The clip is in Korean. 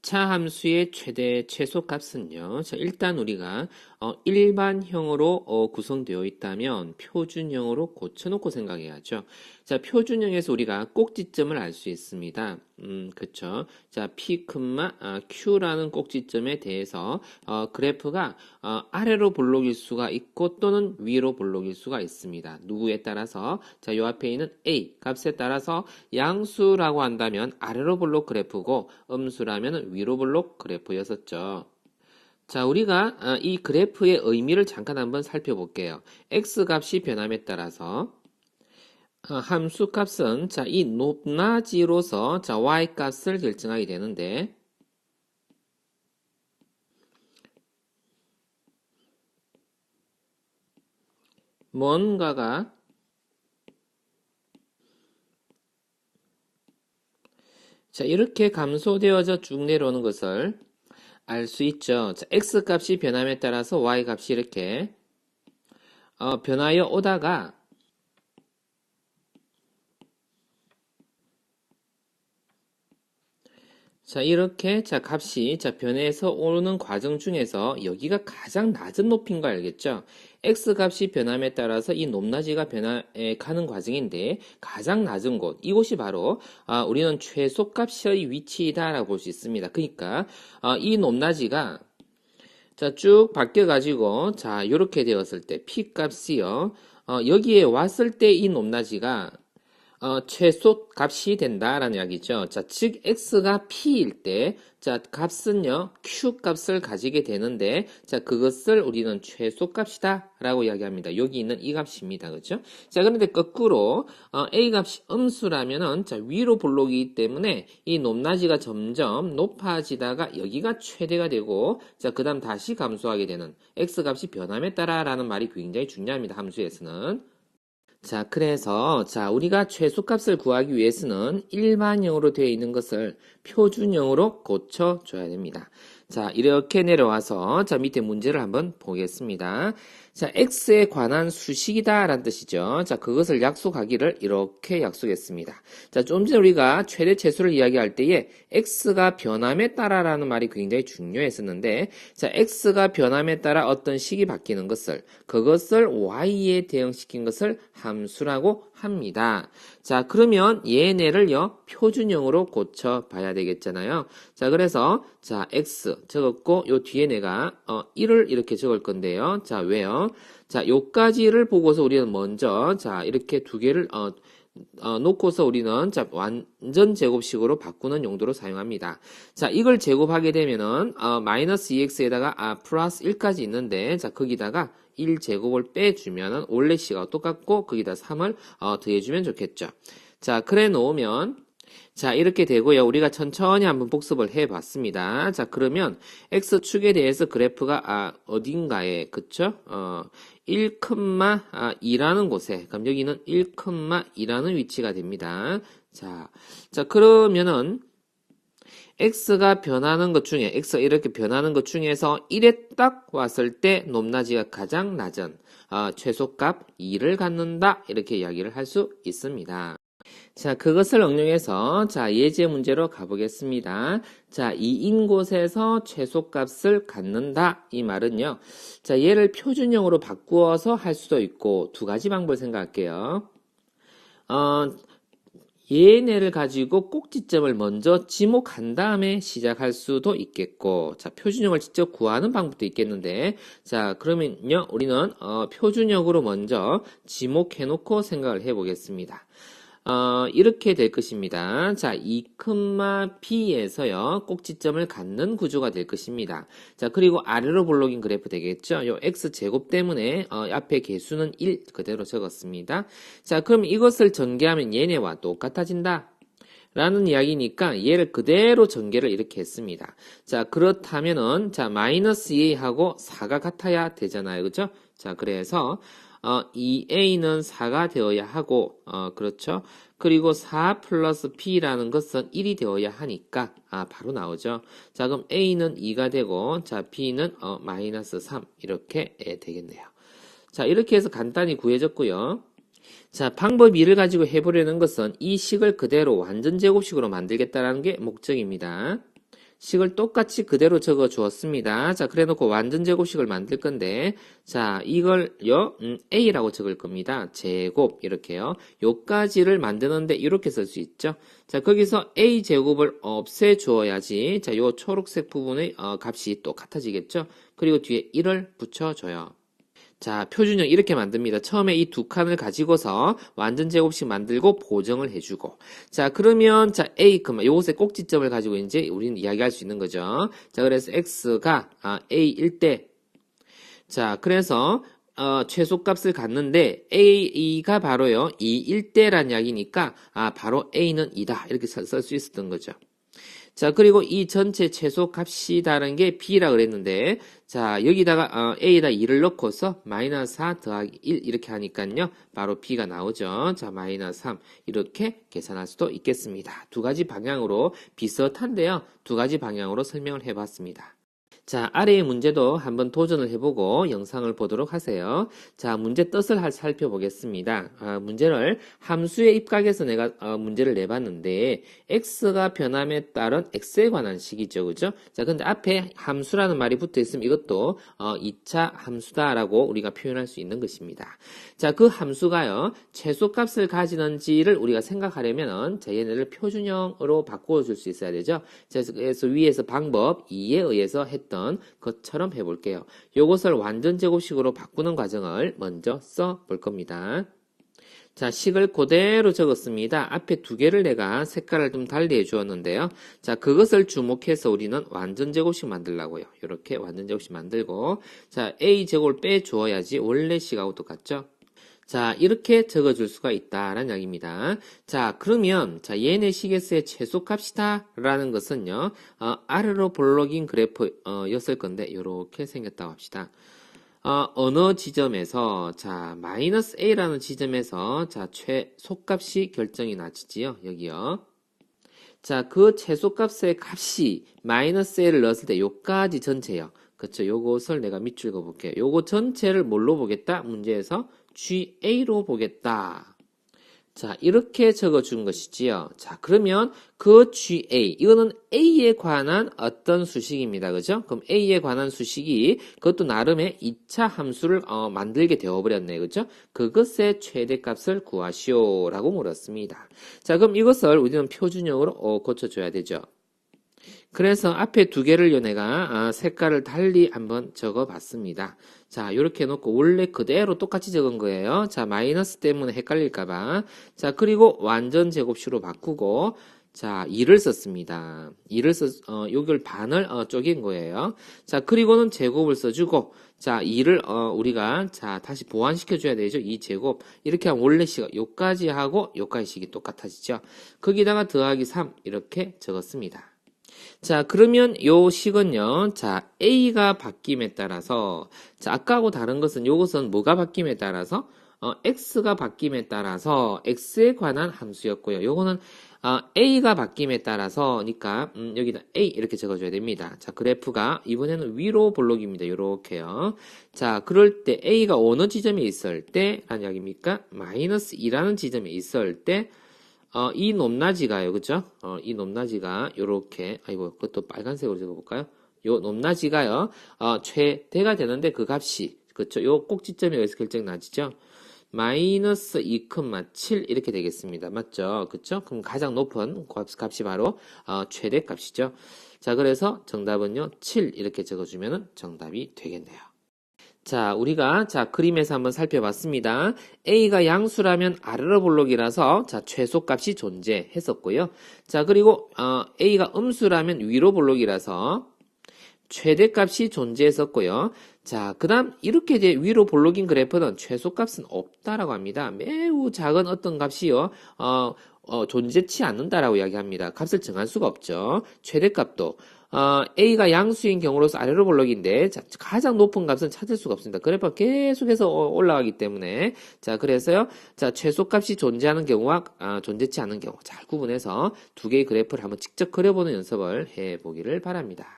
차 함수의 최대 최소값은요. 자, 일단 우리가 일반형으로 구성되어 있다면 표준형으로 고쳐놓고 생각해야죠. 자, 표준형에서 우리가 꼭지점을 알 수 있습니다. 그쵸. 자, P, Q라는 꼭지점에 대해서 그래프가 아래로 볼록일 수가 있고 또는 위로 볼록일 수가 있습니다. 누구에 따라서 자, 요 앞에 있는 A 값에 따라서 양수라고 한다면 아래로 볼록 그래프고 음수라면 위로 볼록 그래프였었죠. 자, 우리가 이 그래프의 의미를 잠깐 한번 살펴볼게요. X값이 변함에 따라서 함수값은 자, 이 높낮이로서 자, Y값을 결정하게 되는데 뭔가가 자, 이렇게 감소되어져 쭉 내려오는 것을 알 수 있죠. 자, X값이 변함에 따라서 Y값이 이렇게 변하여 오다가 자, 이렇게 자 값이 자 변해서 오르는 과정 중에서 여기가 가장 낮은 높이인 거 알겠죠? X 값이 변함에 따라서 이 높낮이가 변해 가는 과정인데 가장 낮은 곳 이곳이 바로 우리는 최소값의 위치이다라고 볼 수 있습니다. 그러니까 이 높낮이가 자 쭉 바뀌어 가지고 자 이렇게 되었을 때 P 값이요 여기에 왔을 때 이 높낮이가 최소 값이 된다라는 이야기죠. 자, 즉 x가 p일 때, 자, 값은요 q 값을 가지게 되는데, 자, 그것을 우리는 최소 값이다라고 이야기합니다. 여기 있는 이 값입니다, 그렇죠? 자, 그런데 거꾸로 a 값이 음수라면은 자 위로 볼록이기 때문에 이 높낮이가 점점 높아지다가 여기가 최대가 되고, 자, 그다음 다시 감소하게 되는 x 값이 변함에 따라라는 말이 굉장히 중요합니다. 함수에서는. 자, 그래서 자, 우리가 최소값을 구하기 위해서는 일반형으로 되어 있는 것을 표준형으로 고쳐줘야 됩니다. 자, 이렇게 내려와서 자, 밑에 문제를 한번 보겠습니다. 자, x에 관한 수식이다 라는 뜻이죠. 자, 그것을 약속하기를 이렇게 약속했습니다. 자, 좀 전에 우리가 최대 최소를 이야기할 때에 x가 변함에 따라라는 말이 굉장히 중요했었는데, 자, x가 변함에 따라 어떤 식이 바뀌는 것을, 그것을 y에 대응시킨 것을 함수라고 합니다. 자, 그러면 얘네를요, 표준형으로 고쳐봐야 되겠잖아요. 자, 그래서, 자, x 적었고, 요 뒤에 내가, 1을 이렇게 적을 건데요. 자, 왜요? 자, 요까지를 보고서 우리는 먼저, 자, 이렇게 두 개를, 놓고서 우리는 자, 완전 제곱식으로 바꾸는 용도로 사용합니다. 자, 이걸 제곱하게 되면은, 마이너스 2x에다가, 플러스 1까지 있는데, 자, 거기다가 1제곱을 빼주면은, 원래 식하고 똑같고, 거기다 3을, 더해주면 좋겠죠. 자, 그래 놓으면, 자, 이렇게 되고요. 우리가 천천히 한번 복습을 해 봤습니다. 자, 그러면 x축에 대해서 그래프가 어딘가에 그쵸? 1,2라는 곳에 그럼 여기는 1,2라는 위치가 됩니다. 자, 그러면은 x가 변하는 것 중에 x가 이렇게 변하는 것 중에서 1에 딱 왔을 때 높낮이가 가장 낮은 최소값 2를 갖는다 이렇게 이야기를 할 수 있습니다. 자, 그것을 응용해서 자, 예제 문제로 가보겠습니다. 자, 2인 곳에서 최소값을 갖는다. 이 말은요. 자, 얘를 표준형으로 바꾸어서 할 수도 있고 두 가지 방법을 생각할게요. 얘네를 가지고 꼭지점을 먼저 지목한 다음에 시작할 수도 있겠고, 자, 표준형을 직접 구하는 방법도 있겠는데, 자, 그러면요, 우리는 표준형으로 먼저 지목해놓고 생각을 해보겠습니다. 이렇게 될 것입니다. 자, 2,b에서요, 꼭지점을 갖는 구조가 될 것입니다. 자, 그리고 아래로 볼록인 그래프 되겠죠? 요 x제곱 때문에, 앞에 개수는 1 그대로 적었습니다. 자, 그럼 이것을 전개하면 얘네와 똑같아진다. 라는 이야기니까 얘를 그대로 전개를 이렇게 했습니다. 자, 그렇다면은, 자, 마이너스 2하고 4가 같아야 되잖아요. 그죠? 자, 그래서, 2a는 4가 되어야 하고, 그렇죠? 그리고 4 플러스 b라는 것은 1이 되어야 하니까, 바로 나오죠. 자, 그럼 a는 2가 되고, 자, b는, 마이너스 3. 이렇게 되겠네요. 자, 이렇게 해서 간단히 구해졌고요. 자, 방법 2를 가지고 해보려는 것은 이 식을 그대로 완전 제곱식으로 만들겠다는 게 목적입니다. 식을 똑같이 그대로 적어 주었습니다. 자, 그래 놓고 완전 제곱식을 만들 건데, 자, 이걸요, A라고 적을 겁니다. 제곱, 이렇게요. 요까지를 만드는데 이렇게 쓸 수 있죠. 자, 거기서 A 제곱을 없애 주어야지. 자, 요 초록색 부분의 값이 또 같아지겠죠. 그리고 뒤에 1을 붙여줘요. 자, 표준형 이렇게 만듭니다. 처음에 이 두 칸을 가지고서 완전 제곱식 만들고 보정을 해주고. 자, 그러면, 자, A, 요것의 꼭지점을 가지고 이제 우리는 이야기할 수 있는 거죠. 자, 그래서 X가, A일 때. 자, 그래서, 최소값을 갖는데, A가 바로요, 2일 때란 이야기니까, 바로 A는 2다. 이렇게 쓸 수 있었던 거죠. 자, 그리고 이 전체 최소 값이 다른 게 B라 그랬는데, 자, 여기다가 A에다 2를 넣고서 마이너스 4 더하기 1 이렇게 하니까요, 바로 B가 나오죠. 자, 마이너스 3 이렇게 계산할 수도 있겠습니다. 두 가지 방향으로 비슷한데요, 두 가지 방향으로 설명을 해봤습니다. 자, 아래의 문제도 한번 도전을 해보고 영상을 보도록 하세요. 자, 문제 뜻을 살펴보겠습니다. 문제를 함수의 입각에서 내가 문제를 내봤는데 x가 변함에 따른 x에 관한 식이죠. 그죠? 자, 근데 앞에 함수라는 말이 붙어 있으면 이것도 2차 함수다라고 우리가 표현할 수 있는 것입니다. 자, 그 함수가요, 최소값을 가지는지를 우리가 생각하려면 자, 얘네를 표준형으로 바꿔줄 수 있어야 되죠. 자, 그래서 위에서 방법 2에 의해서 했던 것처럼 해볼게요. 요것을 완전 제곱식으로 바꾸는 과정을 먼저 써볼 겁니다. 자, 식을 그대로 적었습니다. 앞에 두 개를 내가 색깔을 좀 달리 해주었는데요. 자, 그것을 주목해서 우리는 완전 제곱식 만들라고요. 이렇게 완전 제곱식 만들고, 자, A 제곱을 빼주어야지 원래 식하고 똑같죠? 자, 이렇게 적어줄 수가 있다라는 이야기입니다. 자, 그러면, 자, 얘네 식에서의 최소값이다 라는 것은요, 아래로 볼록인 그래프, 였을 건데, 요렇게 생겼다고 합시다. 어느 지점에서, 자, 마이너스 A라는 지점에서, 자, 최소값이 결정이 나지요, 여기요. 자, 그 최소값의 값이 마이너스 A를 넣었을 때 요까지 전체요. 그쵸, 요것을 내가 밑줄 그어볼게요. 요거 전체를 뭘로 보겠다? 문제에서 GA로 보겠다. 자, 이렇게 적어준 것이지요. 자, 그러면 그 GA, 이거는 A에 관한 어떤 수식입니다. 그죠? 그럼 A에 관한 수식이 그것도 나름의 2차 함수를 만들게 되어버렸네. 그죠? 그것의 최대값을 구하시오. 라고 물었습니다. 자, 그럼 이것을 우리는 표준형으로 고쳐줘야 되죠. 그래서 앞에 두 개를 내가 색깔을 달리 한번 적어 봤습니다. 자, 이렇게 해놓고 원래 그대로 똑같이 적은 거예요. 자, 마이너스 때문에 헷갈릴까봐. 자, 그리고 완전 제곱식으로 바꾸고, 자, 2를 썼습니다. 2를 여기를 반을 쪼갠 거예요. 자, 그리고는 제곱을 써주고, 자, 2를 우리가 자 다시 보완시켜 줘야 되죠. 2제곱 이렇게 하면 원래 식 요까지 하고 요까지 식이 똑같아지죠. 거기다가 더하기 3 이렇게 적었습니다. 자, 그러면 요 식은요, 자, A가 바뀜에 따라서, 자, 아까하고 다른 것은 요것은 뭐가 바뀜에 따라서, X가 바뀜에 따라서 X에 관한 함수였고요. 요거는, A가 바뀜에 따라서, 그러니까, 여기다 A 이렇게 적어줘야 됩니다. 자, 그래프가 이번에는 위로 볼록입니다. 요렇게요. 자, 그럴 때 A가 어느 지점에 있을 때, 라는 이야기입니까? 마이너스 2라는 지점에 있을 때, 이 높낮이가요, 그죠? 이 높낮이가 요렇게, 아이고, 그것도 빨간색으로 적어볼까요? 요 높낮이가요, 최대가 되는데 그 값이, 그쵸? 요 꼭지점에 의해서 결정나지죠? 마이너스 2,7 이렇게 되겠습니다. 맞죠? 그쵸? 그럼 가장 높은 값이 바로, 최대값이죠. 자, 그래서 정답은요, 7 이렇게 적어주면 정답이 되겠네요. 자, 우리가 그림에서 한번 살펴봤습니다. A가 양수라면 아래로 볼록이라서 최소값이 존재했었고요. 자, 그리고 A가 음수라면 위로 볼록이라서 최대값이 존재했었고요. 자, 그다음 이렇게 위로 볼록인 그래프는 최소값은 없다라고 합니다. 매우 작은 어떤 값이요. 존재치 않는다라고 이야기합니다. 값을 정할 수가 없죠. 최대값도. A가 양수인 경우로서 아래로 볼록인데, 자, 가장 높은 값은 찾을 수가 없습니다. 그래프가 계속해서 올라가기 때문에, 자, 그래서요, 자, 최소값이 존재하는 경우와, 존재치 않는 경우, 잘 구분해서 두 개의 그래프를 한번 직접 그려보는 연습을 해보기를 바랍니다.